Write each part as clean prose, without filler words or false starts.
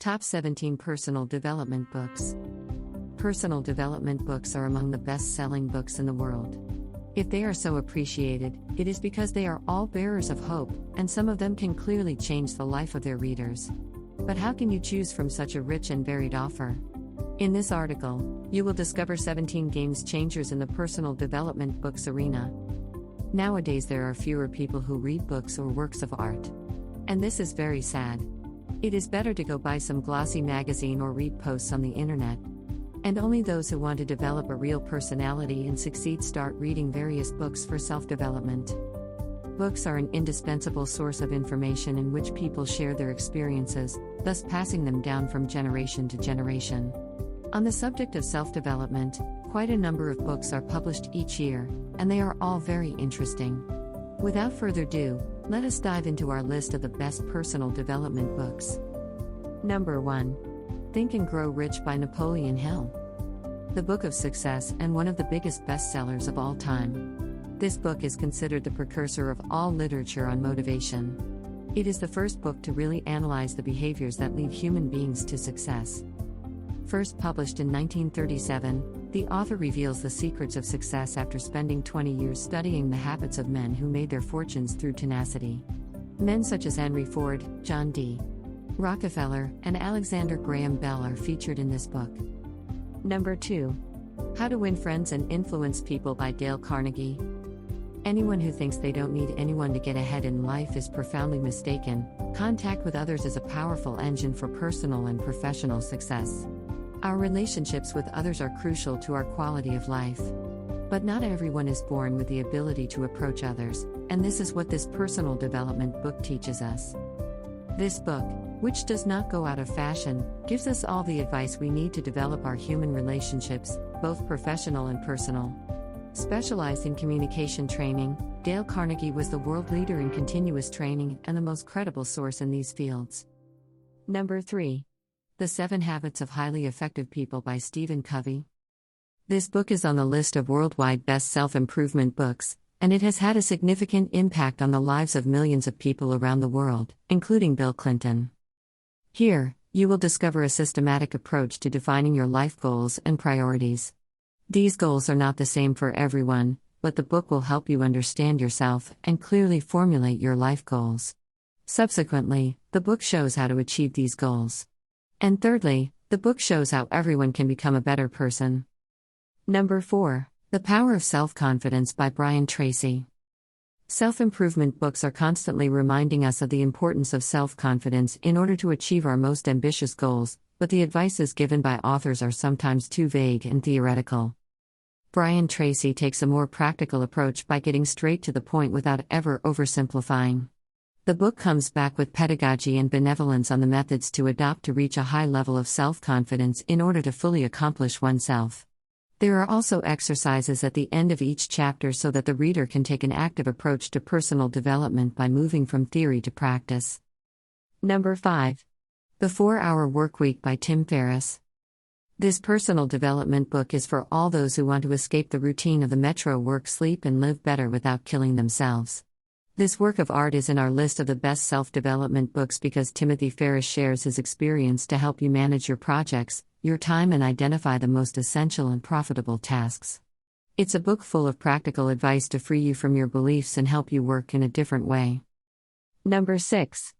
Top 17 Personal Development Books. Personal development books are among the best-selling books in the world. If they are so appreciated, it is because they are all bearers of hope, and some of them can clearly change the life of their readers. But how can you choose from such a rich and varied offer? In this article, you will discover 17 game changers in the personal development books arena. Nowadays there are fewer people who read books or works of art. And this is very sad. It is better to go buy some glossy magazine or read posts on the internet. And only those who want to develop a real personality and succeed start reading various books for self-development. Books are an indispensable source of information in which people share their experiences, thus passing them down from generation to generation. On the subject of self-development, quite a number of books are published each year, and they are all very interesting. Without further ado, let us dive into our list of the best personal development books. Number 1. Think and Grow Rich by Napoleon Hill. The Book of Success and one of the biggest bestsellers of all time. This book is considered the precursor of all literature on motivation. It is the first book to really analyze the behaviors that lead human beings to success. First published in 1937, the author reveals the secrets of success after spending 20 years studying the habits of men who made their fortunes through tenacity. Men such as Henry Ford, John D. Rockefeller, and Alexander Graham Bell are featured in this book. Number 2. How to Win Friends and Influence People by Dale Carnegie. Anyone who thinks they don't need anyone to get ahead in life is profoundly mistaken. Contact with others is a powerful engine for personal and professional success. Our relationships with others are crucial to our quality of life. But not everyone is born with the ability to approach others, and this is what this personal development book teaches us. This book, which does not go out of fashion, gives us all the advice we need to develop our human relationships, both professional and personal. Specialized in communication training, Dale Carnegie was the world leader in continuous training and the most credible source in these fields. Number 3. The 7 Habits of Highly Effective People by Stephen Covey. This book is on the list of worldwide best self-improvement books, and it has had a significant impact on the lives of millions of people around the world, including Bill Clinton. Here, you will discover a systematic approach to defining your life goals and priorities. These goals are not the same for everyone, but the book will help you understand yourself and clearly formulate your life goals. Subsequently, the book shows how to achieve these goals. And thirdly, the book shows how everyone can become a better person. Number 4. The Power of Self-Confidence by Brian Tracy. Self-improvement books are constantly reminding us of the importance of self-confidence in order to achieve our most ambitious goals, but the advices given by authors are sometimes too vague and theoretical. Brian Tracy takes a more practical approach by getting straight to the point without ever oversimplifying. The book comes back with pedagogy and benevolence on the methods to adopt to reach a high level of self-confidence in order to fully accomplish oneself. There are also exercises at the end of each chapter so that the reader can take an active approach to personal development by moving from theory to practice. Number 5. The 4-Hour Workweek by Tim Ferriss. This personal development book is for all those who want to escape the routine of the metro work, sleep, and live better without killing themselves. This work of art is in our list of the best self-development books because Timothy Ferriss shares his experience to help you manage your projects, your time, and identify the most essential and profitable tasks. It's a book full of practical advice to free you from your beliefs and help you work in a different way. Number 6.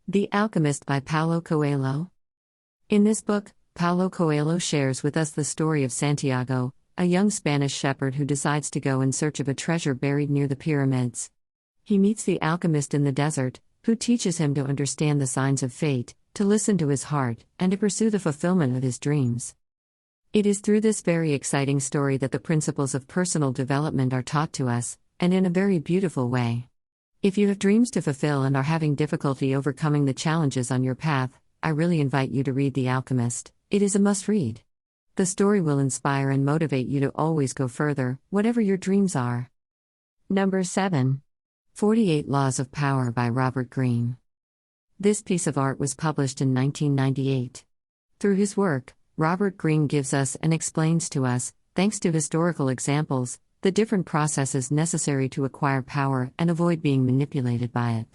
The Alchemist by Paulo Coelho. In this book, Paulo Coelho shares with us the story of Santiago, a young Spanish shepherd who decides to go in search of a treasure buried near the pyramids. He meets the alchemist in the desert, who teaches him to understand the signs of fate, to listen to his heart, and to pursue the fulfillment of his dreams. It is through this very exciting story that the principles of personal development are taught to us, and in a very beautiful way. If you have dreams to fulfill and are having difficulty overcoming the challenges on your path, I really invite you to read The Alchemist. It is a must-read. The story will inspire and motivate you to always go further, whatever your dreams are. Number 7. 48 Laws of Power by Robert Greene. This piece of art was published in 1998. Through his work, Robert Greene gives us and explains to us, thanks to historical examples, the different processes necessary to acquire power and avoid being manipulated by it.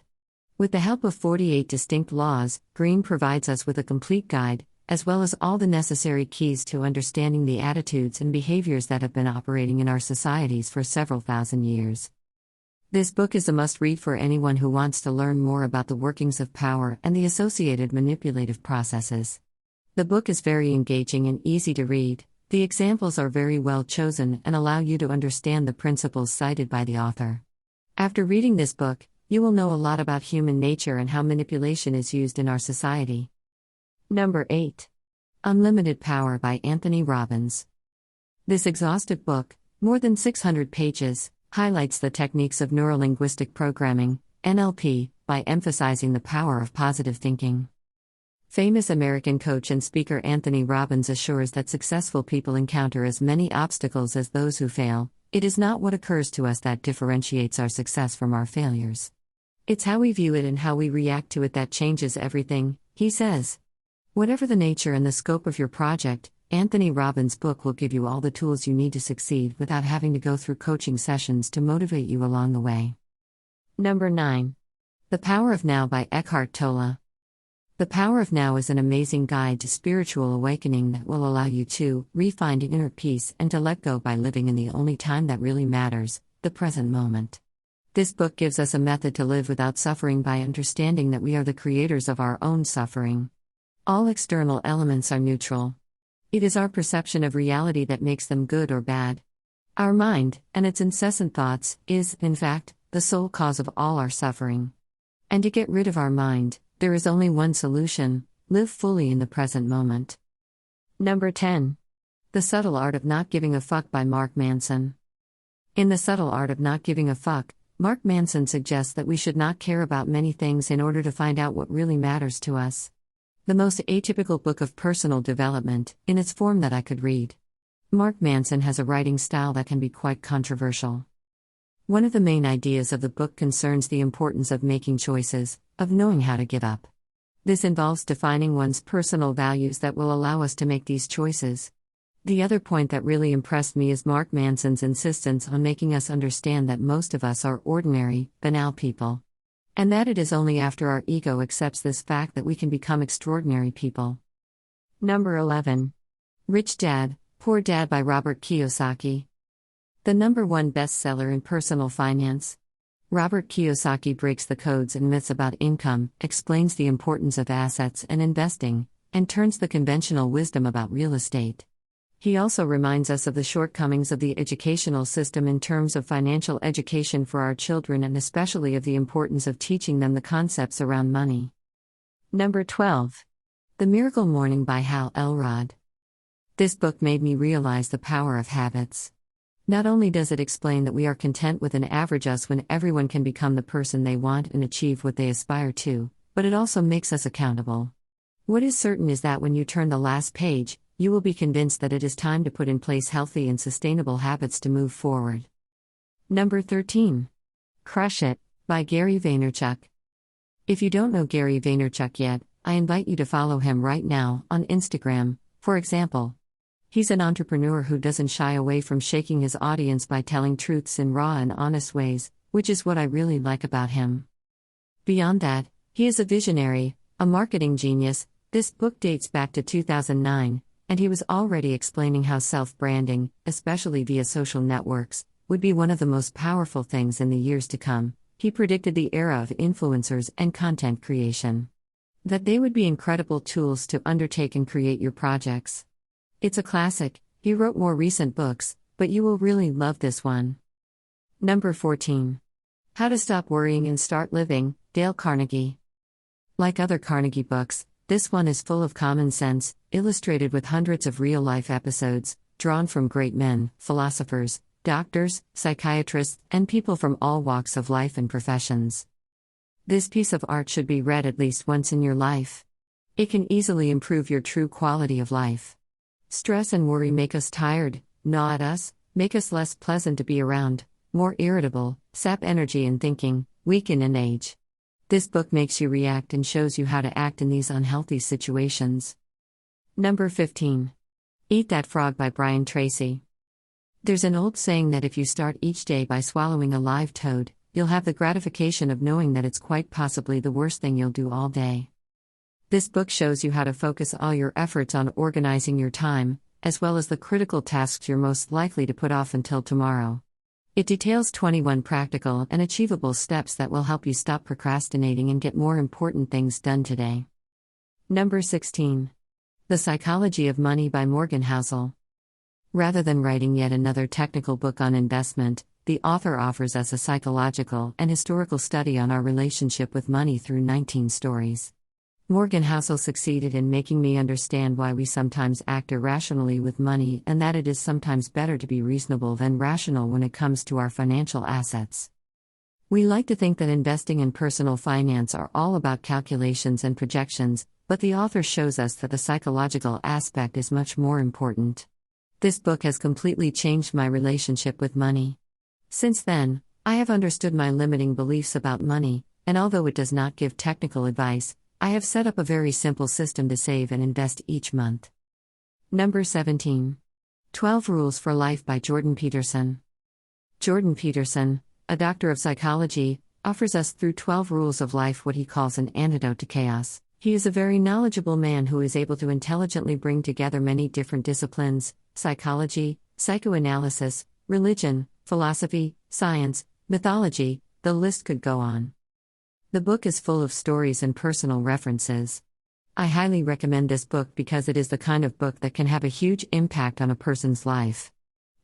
With the help of 48 distinct laws, Green provides us with a complete guide, as well as all the necessary keys to understanding the attitudes and behaviors that have been operating in our societies for several thousand years. This book is a must-read for anyone who wants to learn more about the workings of power and the associated manipulative processes. The book is very engaging and easy to read. The examples are very well chosen and allow you to understand the principles cited by the author. After reading this book, you will know a lot about human nature and how manipulation is used in our society. Number 8. Unlimited Power by Anthony Robbins. This exhaustive book, more than 600 pages, highlights the techniques of neurolinguistic programming, NLP, by emphasizing the power of positive thinking. Famous American coach and speaker Anthony Robbins assures that successful people encounter as many obstacles as those who fail. It is not what occurs to us that differentiates our success from our failures. It's how we view it and how we react to it that changes everything, he says. Whatever the nature and the scope of your project, Anthony Robbins' book will give you all the tools you need to succeed without having to go through coaching sessions to motivate you along the way. Number 9. The Power of Now by Eckhart Tolle. The Power of Now is an amazing guide to spiritual awakening that will allow you to re-find inner peace and to let go by living in the only time that really matters, the present moment. This book gives us a method to live without suffering by understanding that we are the creators of our own suffering. All external elements are neutral. It is our perception of reality that makes them good or bad. Our mind, and its incessant thoughts, is, in fact, the sole cause of all our suffering. And to get rid of our mind, there is only one solution: live fully in the present moment. Number 10. The Subtle Art of Not Giving a Fuck by Mark Manson. In The Subtle Art of Not Giving a Fuck, Mark Manson suggests that we should not care about many things in order to find out what really matters to us. The most atypical book of personal development, in its form, that I could read. Mark Manson has a writing style that can be quite controversial. One of the main ideas of the book concerns the importance of making choices, of knowing how to give up. This involves defining one's personal values that will allow us to make these choices. The other point that really impressed me is Mark Manson's insistence on making us understand that most of us are ordinary, banal people. And that it is only after our ego accepts this fact that we can become extraordinary people. Number 11. Rich Dad, Poor Dad by Robert Kiyosaki. The number 1 bestseller in personal finance. Robert Kiyosaki breaks the codes and myths about income, explains the importance of assets and investing, and turns the conventional wisdom about real estate. He also reminds us of the shortcomings of the educational system in terms of financial education for our children, and especially of the importance of teaching them the concepts around money. Number 12. The Miracle Morning by Hal Elrod. This book made me realize the power of habits. Not only does it explain that we are content with an average us when everyone can become the person they want and achieve what they aspire to, but it also makes us accountable. What is certain is that when you turn the last page, you will be convinced that it is time to put in place healthy and sustainable habits to move forward. Number 13. Crush It, by Gary Vaynerchuk. If you don't know Gary Vaynerchuk yet, I invite you to follow him right now on Instagram, for example. He's an entrepreneur who doesn't shy away from shaking his audience by telling truths in raw and honest ways, which is what I really like about him. Beyond that, he is a visionary, a marketing genius. This book dates back to 2009. And he was already explaining how self-branding, especially via social networks, would be one of the most powerful things in the years to come. He predicted the era of influencers and content creation. That they would be incredible tools to undertake and create your projects. It's a classic. He wrote more recent books, but you will really love this one. Number 14. How to Stop Worrying and Start Living, Dale Carnegie. Like other Carnegie books, this one is full of common sense, illustrated with hundreds of real-life episodes, drawn from great men, philosophers, doctors, psychiatrists, and people from all walks of life and professions. This piece of art should be read at least once in your life. It can easily improve your true quality of life. Stress and worry make us tired, gnaw at us, make us less pleasant to be around, more irritable, sap energy and thinking, weaken and age. This book makes you react and shows you how to act in these unhealthy situations. Number 15. Eat That Frog by Brian Tracy. There's an old saying that if you start each day by swallowing a live toad, you'll have the gratification of knowing that it's quite possibly the worst thing you'll do all day. This book shows you how to focus all your efforts on organizing your time, as well as the critical tasks you're most likely to put off until tomorrow. It details 21 practical and achievable steps that will help you stop procrastinating and get more important things done today. Number 16. The Psychology of Money by Morgan Housel. Rather than writing yet another technical book on investment, the author offers us a psychological and historical study on our relationship with money through 19 stories. Morgan Housel succeeded in making me understand why we sometimes act irrationally with money and that it is sometimes better to be reasonable than rational when it comes to our financial assets. We like to think that investing and personal finance are all about calculations and projections, but the author shows us that the psychological aspect is much more important. This book has completely changed my relationship with money. Since then, I have understood my limiting beliefs about money, and although it does not give technical advice, I have set up a very simple system to save and invest each month. Number 17. 12 Rules for Life by Jordan Peterson. Jordan Peterson, a doctor of psychology, offers us through 12 rules of life what he calls an antidote to chaos. He is a very knowledgeable man who is able to intelligently bring together many different disciplines: psychology, psychoanalysis, religion, philosophy, science, mythology, the list could go on. The book is full of stories and personal references. I highly recommend this book because it is the kind of book that can have a huge impact on a person's life.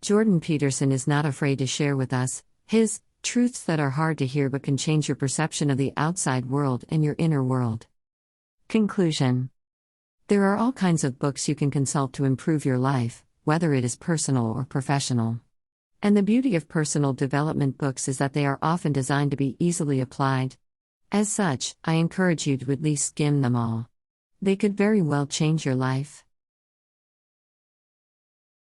Jordan Peterson is not afraid to share with us his truths that are hard to hear but can change your perception of the outside world and your inner world. Conclusion. There are all kinds of books you can consult to improve your life, whether it is personal or professional. And the beauty of personal development books is that they are often designed to be easily applied. As such, I encourage you to at least skim them all. They could very well change your life.